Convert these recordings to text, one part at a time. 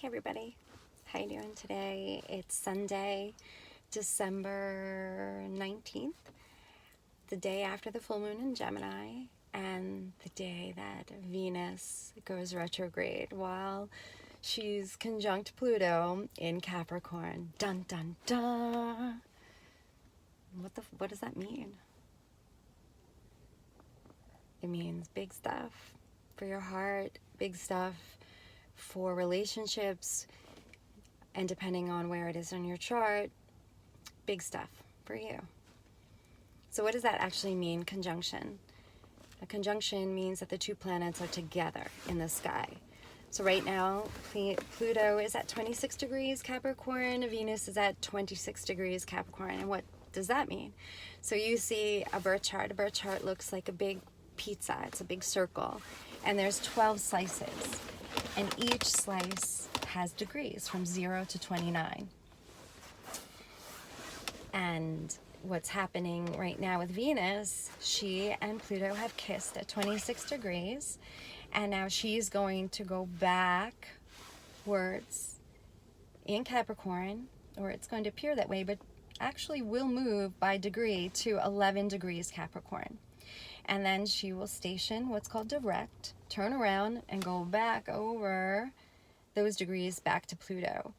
Hey everybody, how you doing today? It's Sunday, December 19th, the day after the full moon in Gemini, and the day that Venus goes retrograde while she's conjunct Pluto in Capricorn. Dun dun dun! What does that mean? It means big stuff for your heart, big stuff for relationships, and depending on where it is on your chart, big stuff for you. So what does that actually mean, conjunction? A conjunction means that the two planets are together in the sky. So right now, Pluto is at 26 degrees Capricorn, Venus is at 26 degrees Capricorn. And what does that mean? So you see a birth chart. A birth chart looks like a big pizza. It's a big circle. And there's 12 slices. And each slice has degrees from 0 to 29. And what's happening right now with Venus, she and Pluto have kissed at 26 degrees, and now she's going to go backwards in Capricorn, or it's going to appear that way, but actually will move by degree to 11 degrees Capricorn. And then she will station what's called direct, turn around and go back over those degrees back to Pluto.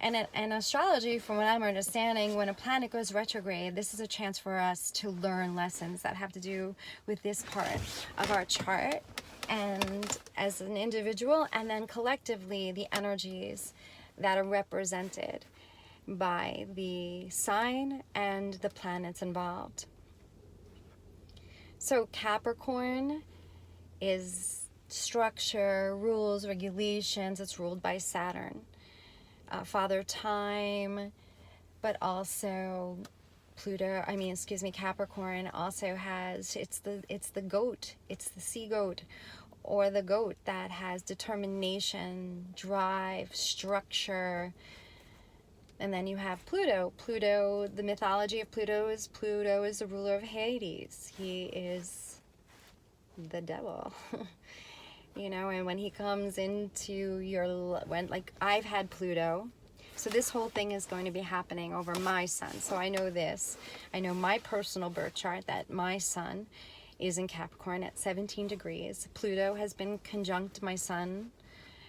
And in astrology, from what I'm understanding, when a planet goes retrograde, this is a chance for us to learn lessons that have to do with this part of our chart, and as an individual, and then collectively the energies that are represented by the sign and the planets involved. So Capricorn is structure, rules, regulations. It's ruled by Saturn. Father Time, but also Capricorn also has, it's the goat, it's the sea goat, or the goat that has determination, drive, structure. And then you have Pluto. Pluto, the mythology of Pluto is the ruler of Hades. He is the devil. You know, and when he comes into I've had Pluto, so this whole thing is going to be happening over my sun. So I know this. I know my personal birth chart that my sun is in Capricorn at 17 degrees. Pluto has been conjunct my sun,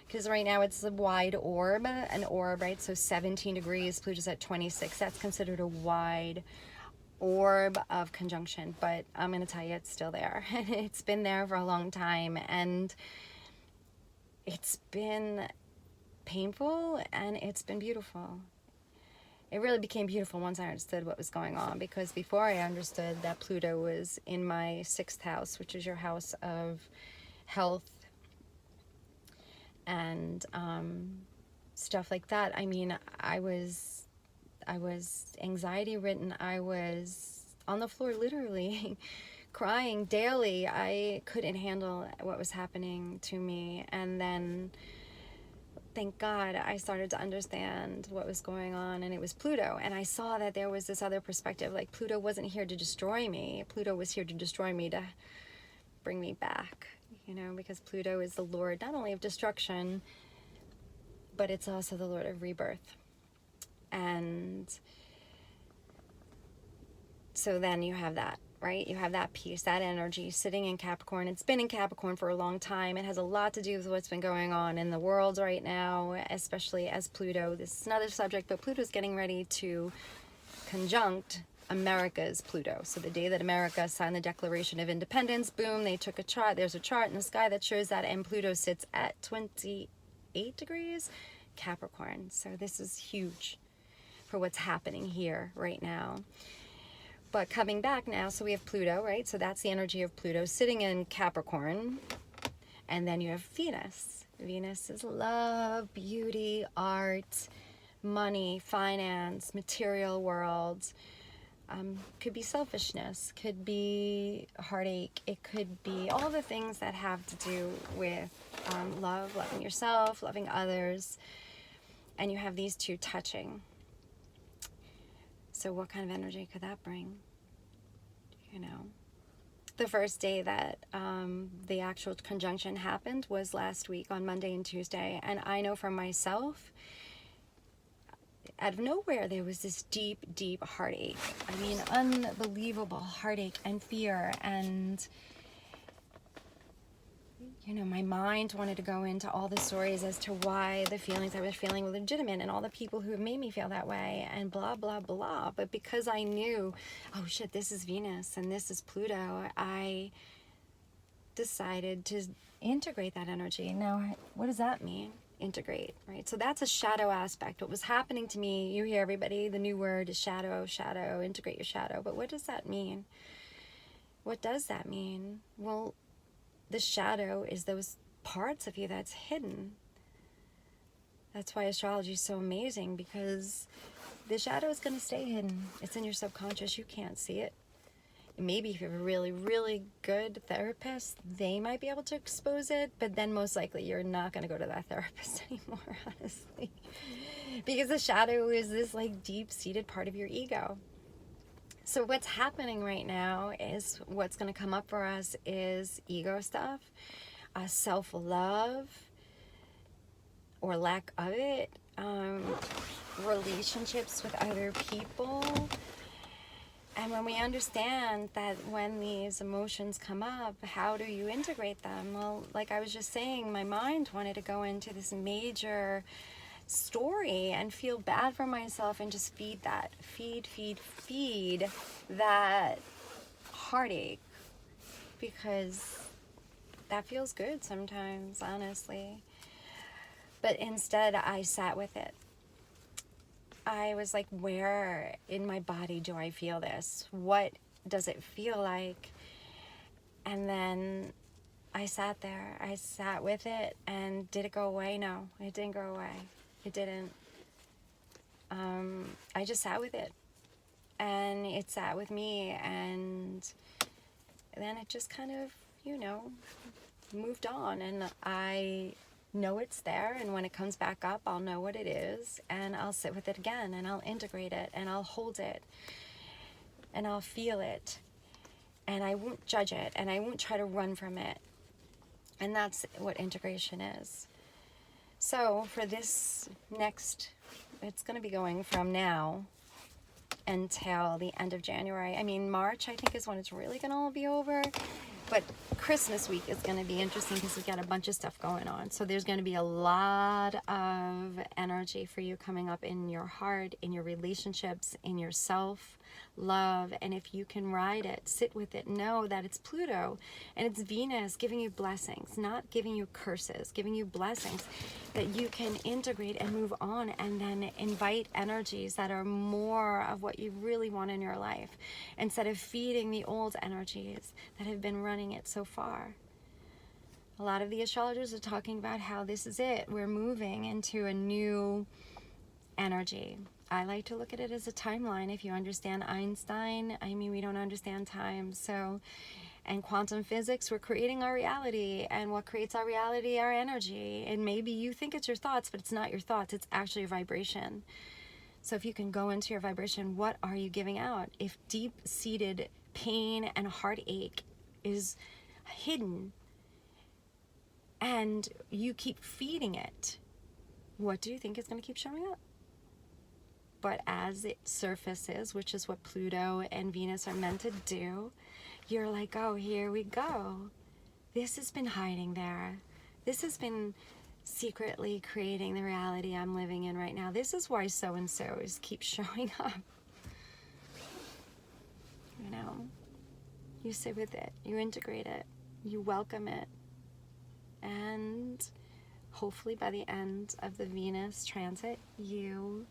because right now it's a wide orb, right? So 17 degrees, Pluto's at 26. That's considered a wide orb of conjunction, but I'm going to tell you, it's still there. It's been there for a long time, and it's been painful, and it's been beautiful. It really became beautiful once I understood what was going on, because before I understood that Pluto was in my 6th house, which is your house of health and stuff like that. I mean, I was anxiety ridden. I was on the floor literally crying daily. I couldn't handle what was happening to me. And then, thank God, I started to understand what was going on, and it was Pluto. And I saw that there was this other perspective. Like, Pluto wasn't here to destroy me. Pluto was here to destroy me, to bring me back, you know, because Pluto is the lord not only of destruction, but it's also the lord of rebirth. And so then you have that, right? You have that piece, that energy sitting in Capricorn. It's been in Capricorn for a long time. It has a lot to do with what's been going on in the world right now, especially as Pluto. This is another subject, but Pluto's getting ready to conjunct America's Pluto. So the day that America signed the Declaration of Independence, boom, they took a chart. There's a chart in the sky that shows that, and Pluto sits at 28 degrees Capricorn. So this is huge for what's happening here right now. But coming back now, so we have Pluto, right? So that's the energy of Pluto sitting in Capricorn. And then you have Venus. Venus is love, beauty, art, money, finance, material world. Could be selfishness, could be heartache, it could be all the things that have to do with love, loving yourself, loving others. And you have these two touching. So what kind of energy could that bring? You know, the first day that the actual conjunction happened was last week on Monday and Tuesday. And I know for myself, out of nowhere, there was this deep, deep heartache. I mean, unbelievable heartache and fear. And, you know, my mind wanted to go into all the stories as to why the feelings I was feeling were legitimate and all the people who have made me feel that way and blah, blah, blah. But because I knew, oh shit, this is Venus and this is Pluto, I decided to integrate that energy. Now, what does that mean? Integrate, right? So that's a shadow aspect. What was happening to me, you hear everybody, the new word is shadow, shadow, integrate your shadow. But what does that mean? What does that mean? Well, the shadow is those parts of you that's hidden. That's why astrology is so amazing, because the shadow is going to stay hidden. It's in your subconscious. You can't see it. Maybe if you have a really, really good therapist, they might be able to expose it, but then most likely you're not going to go to that therapist anymore, honestly. Because the shadow is this like deep-seated part of your ego. So what's happening right now is what's going to come up for us is ego stuff, self-love, or lack of it, relationships with other people. And when we understand that when these emotions come up, how do you integrate them? Well, like I was just saying, my mind wanted to go into this major story and feel bad for myself and just feed that, feed that heartache, because that feels good sometimes, honestly. But instead, I sat with it. I was like, where in my body do I feel this? What does it feel like? And then I sat there. I sat with it. And did it go away? No, it didn't go away. It didn't. I just sat with it. And it sat with me. And then it just kind of, you know, moved on. And I know it's there, and when it comes back up, I'll know what it is, and I'll sit with it again, and I'll integrate it, and I'll hold it, and I'll feel it, and I won't judge it, and I won't try to run from it. And that's what integration is. So for this next, it's going to be going from now until the end of January. I mean, March, I think, is when it's really going to all be over. But Christmas week is going to be interesting because we've got a bunch of stuff going on. So there's going to be a lot of energy for you coming up in your heart, in your relationships, in your self-love. And if you can ride it, sit with it, know that it's Pluto and it's Venus giving you blessings, not giving you curses, giving you blessings that you can integrate and move on, and then invite energies that are more of what you really want in your life, instead of feeding the old energies that have been running it so far. A lot of the astrologers are talking about how this is it. We're moving into a new energy. I like to look at it as a timeline. If you understand Einstein, I mean, we don't understand time. So, and quantum physics, we're creating our reality. And what creates our reality? Our energy. And maybe you think it's your thoughts, but it's not your thoughts. It's actually a vibration. So if you can go into your vibration, what are you giving out? If deep-seated pain and heartache is hidden and you keep feeding it, what do you think is going to keep showing up? But as it surfaces, which is what Pluto and Venus are meant to do, you're like, oh, here we go. This has been hiding there. This has been secretly creating the reality I'm living in right now. This is why so-and-so's keep showing up. You know, you sit with it, you integrate it, you welcome it, and hopefully by the end of the Venus transit, you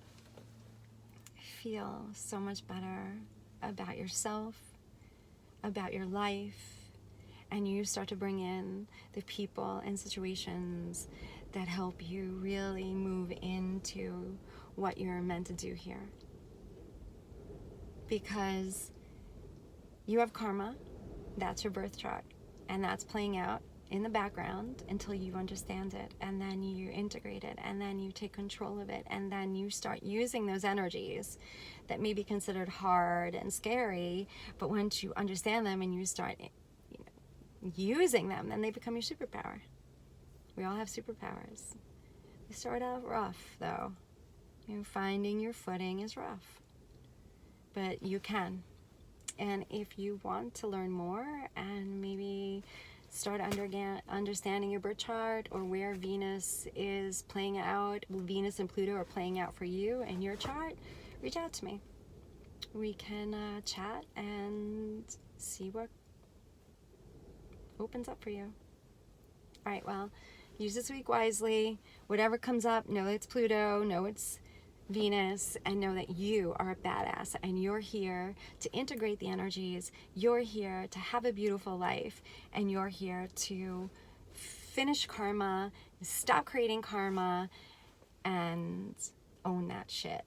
feel so much better about yourself, about your life, and you start to bring in the people and situations that help you really move into what you're meant to do here. Because you have karma, that's your birth chart, and that's playing out in the background until you understand it, and then you integrate it, and then you take control of it, and then you start using those energies that may be considered hard and scary, but once you understand them and you start using them, then they become your superpower. We all have superpowers. They start out rough, though. You know, finding your footing is rough. But you can. And if you want to learn more and maybe start understanding your birth chart, or where Venus is playing out, Venus and Pluto are playing out for you and your chart, reach out to me. We can chat and see what opens up for you. All right, well, use this week wisely. Whatever comes up, know it's Pluto, know it's Venus, and know that you are a badass and you're here to integrate the energies. You're here to have a beautiful life, and you're here to finish karma, stop creating karma, and own that shit.